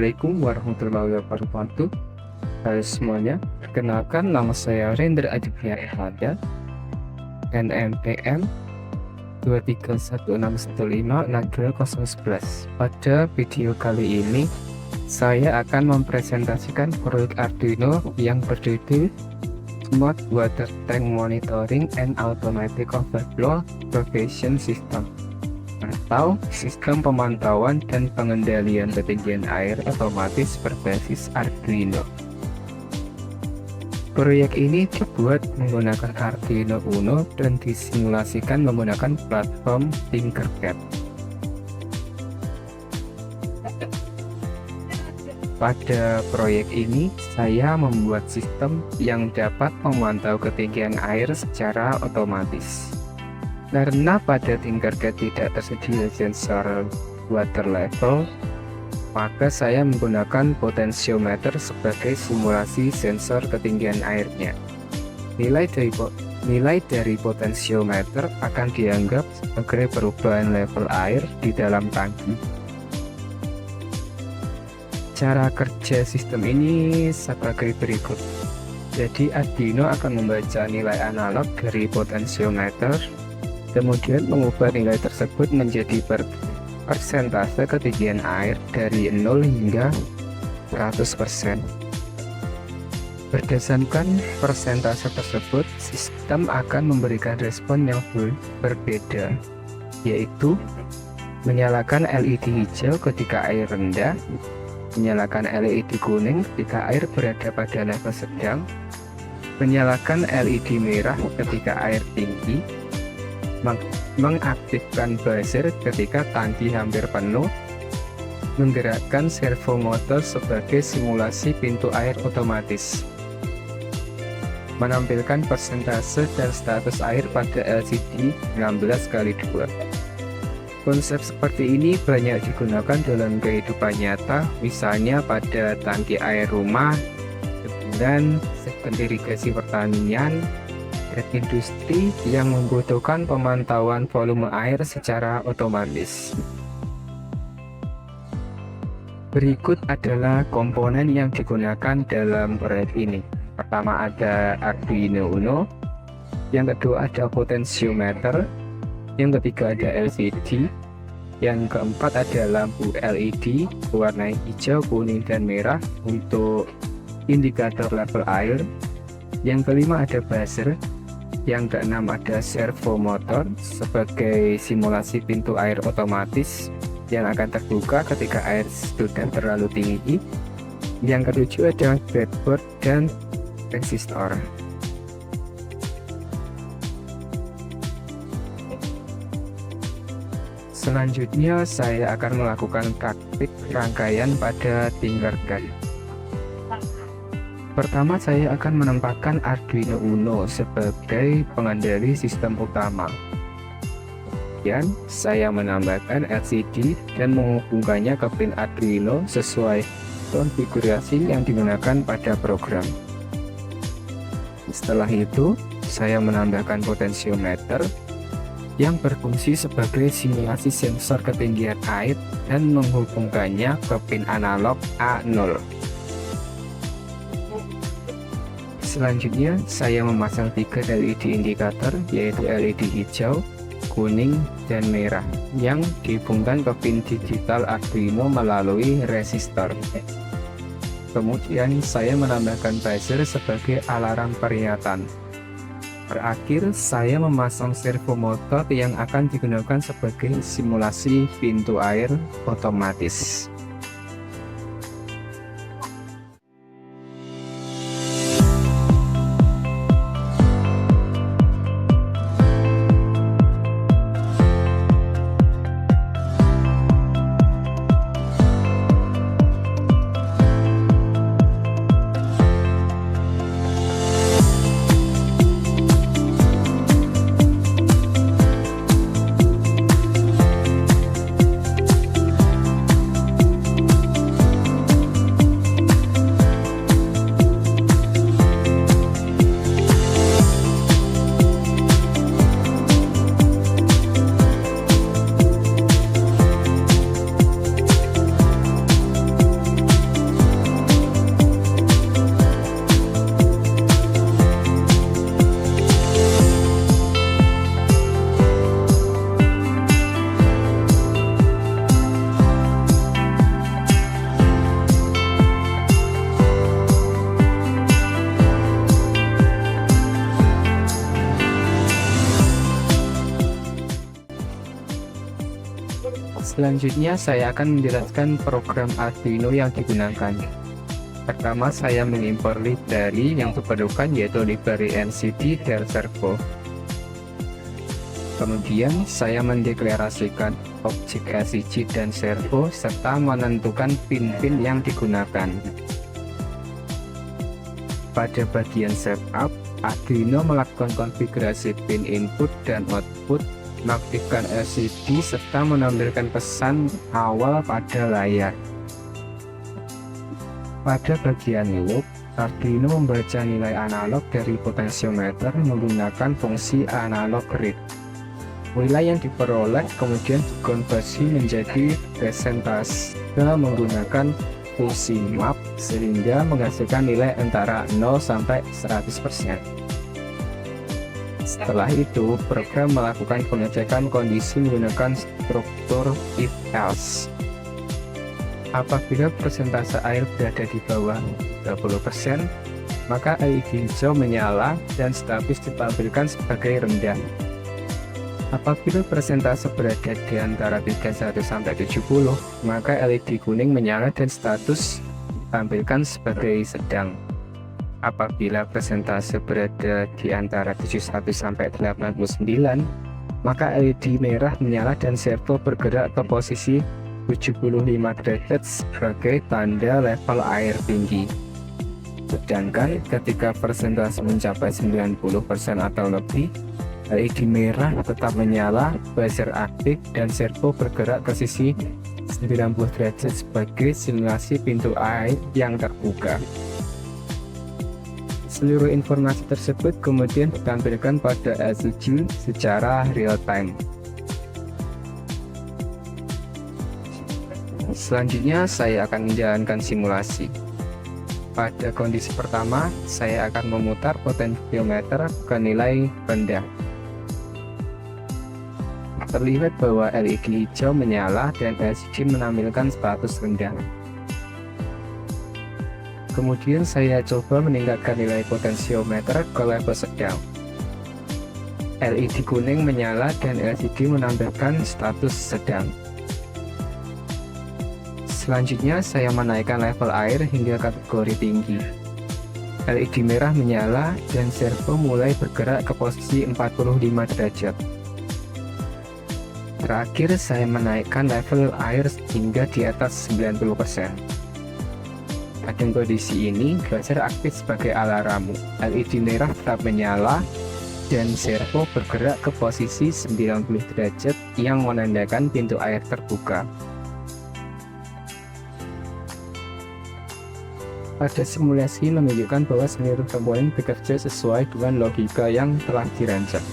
Assalamualaikum warahmatullahi wabarakatuh. Halo semuanya, perkenalkan nama saya Render Aditya Erlanda, NPM 23161560011. Pada video kali ini saya akan mempresentasikan proyek Arduino yang berjudul Smart Water Tank Monitoring and Automatic Overflow Prevention System, atau sistem pemantauan dan pengendalian ketinggian air otomatis berbasis Arduino. Proyek ini dibuat menggunakan Arduino Uno dan disimulasikan menggunakan platform Tinkercad. Pada proyek ini, saya membuat sistem yang dapat memantau ketinggian air secara otomatis. Karena pada Tinkercad tidak tersedia sensor water level, maka saya menggunakan potentiometer sebagai simulasi sensor ketinggian airnya. Nilai dari potentiometer akan dianggap sebagai perubahan level air di dalam tangki. Cara kerja sistem ini sebagai berikut. Jadi Arduino akan membaca nilai analog dari potentiometer, kemudian mengubah nilai tersebut menjadi persentase ketinggian air dari 0 hingga 100%. Berdasarkan persentase tersebut, sistem akan memberikan respon yang berbeda, yaitu menyalakan LED hijau ketika air rendah, menyalakan LED kuning ketika air berada pada level sedang, menyalakan LED merah ketika air tinggi, mengaktifkan buzzer ketika tangki hampir penuh, menggerakkan servo motor sebagai simulasi pintu air otomatis, menampilkan persentase dan status air pada LCD 16x2. Konsep seperti ini banyak digunakan dalam kehidupan nyata, misalnya pada tangki air rumah, dan sistem irigasi pertanian, dan industri yang membutuhkan pemantauan volume air secara otomatis. Berikut adalah komponen yang digunakan dalam proyek ini. Pertama ada Arduino Uno, yang kedua ada potentiometer, yang ketiga ada LCD, yang keempat ada lampu LED warna hijau, kuning, dan merah untuk indikator level air, yang kelima ada buzzer, yang keenam ada servo motor sebagai simulasi pintu air otomatis yang akan terbuka ketika air sudah terlalu tinggi. Yang ketujuh ada breadboard dan resistor. Selanjutnya saya akan melakukan praktik rangkaian pada Tinkercad. Pertama, saya akan menempatkan Arduino Uno sebagai pengendali sistem utama. Kemudian, saya menambahkan LCD dan menghubungkannya ke pin Arduino sesuai konfigurasi yang digunakan pada program. Setelah itu, saya menambahkan potentiometer yang berfungsi sebagai simulasi sensor ketinggian air dan menghubungkannya ke pin analog A0. Selanjutnya, saya memasang 3 LED indikator, yaitu LED hijau, kuning, dan merah, yang dihubungkan ke pin digital Arduino melalui resistor. Kemudian, saya menambahkan buzzer sebagai alarm peringatan. Terakhir, saya memasang servo motor yang akan digunakan sebagai simulasi pintu air otomatis. Selanjutnya saya akan menjelaskan program Arduino yang digunakan. Pertama, saya mengimpor library yang diperlukan, yaitu library NCD dan servo. Kemudian saya mendeklarasikan objek LCD dan servo serta menentukan pin-pin yang digunakan. Pada bagian setup, Arduino melakukan konfigurasi pin input dan output, mengaktifkan LCD serta menampilkan pesan awal pada layar. Pada bagian loop, Arduino membaca nilai analog dari potensiometer menggunakan fungsi analog read. Nilai yang diperoleh kemudian dikonversi menjadi persentase menggunakan fungsi map sehingga menghasilkan nilai antara 0 sampai 100%. Setelah itu, program melakukan pengecekan kondisi menggunakan struktur if-else. Apabila persentase air berada di bawah 30%, maka LED hijau menyala dan status ditampilkan sebagai rendah. Apabila persentase berada di antara 31 sampai 70, maka LED kuning menyala dan status ditampilkan sebagai sedang. Apabila persentase berada di antara 71 sampai 89, maka LED merah menyala dan servo bergerak ke posisi 75 derajat sebagai tanda level air tinggi. Sedangkan ketika persentase mencapai 90% atau lebih, LED merah tetap menyala, buzzer aktif, dan servo bergerak ke sisi 90 derajat sebagai simulasi pintu air yang terbuka. Seluruh informasi tersebut kemudian ditampilkan pada LCD secara real time. Selanjutnya saya akan menjalankan simulasi. Pada kondisi pertama, saya akan memutar potensiometer ke nilai rendah. Terlihat bahwa LED hijau menyala dan LCD menampilkan status rendah. Kemudian saya coba meningkatkan nilai potensiometer ke level sedang. LED kuning menyala dan LCD menampilkan status sedang. Selanjutnya saya menaikkan level air hingga kategori tinggi. LED merah menyala dan servo mulai bergerak ke posisi 45 derajat. Terakhir saya menaikkan level air hingga di atas 90%. Pada kondisi ini, buzzer aktif sebagai alarm. LED merah tetap menyala dan servo bergerak ke posisi 90 derajat yang menandakan pintu air terbuka. Pada simulasi menunjukkan bahwa seluruh komponen bekerja sesuai dengan logika yang telah dirancang.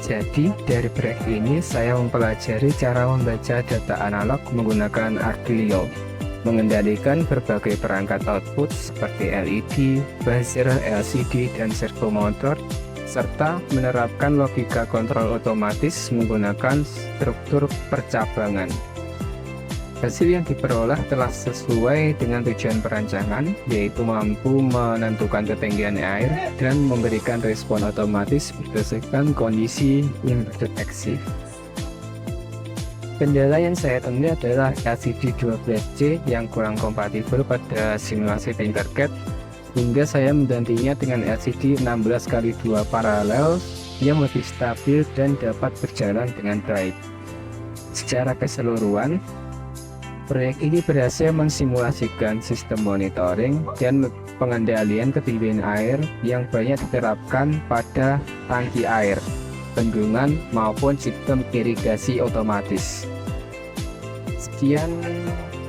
Jadi, dari proyek ini saya mempelajari cara membaca data analog menggunakan Arduino, mengendalikan berbagai perangkat output seperti LED, buzzer, LCD, dan servo motor, serta menerapkan logika kontrol otomatis menggunakan struktur percabangan. Hasil yang diperoleh telah sesuai dengan tujuan perancangan, yaitu mampu menentukan ketinggian air dan memberikan respon otomatis berdasarkan kondisi yang terdeteksi. Kendala yang saya temui adalah LCD 12C yang kurang kompatibel pada simulasi Tinkercad, hingga saya menggantinya dengan LCD 16x2 paralel yang lebih stabil dan dapat berjalan dengan baik. Secara keseluruhan, proyek ini berhasil mensimulasikan sistem monitoring dan pengendalian ketinggian air yang banyak diterapkan pada tangki air, bendungan, maupun sistem irigasi otomatis. Sekian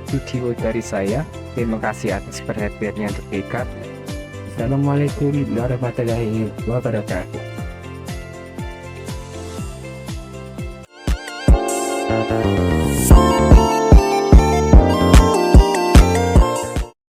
video dari saya. Terima kasih atas perhatiannya terdekat. Assalamualaikum warahmatullahi wabarakatuh.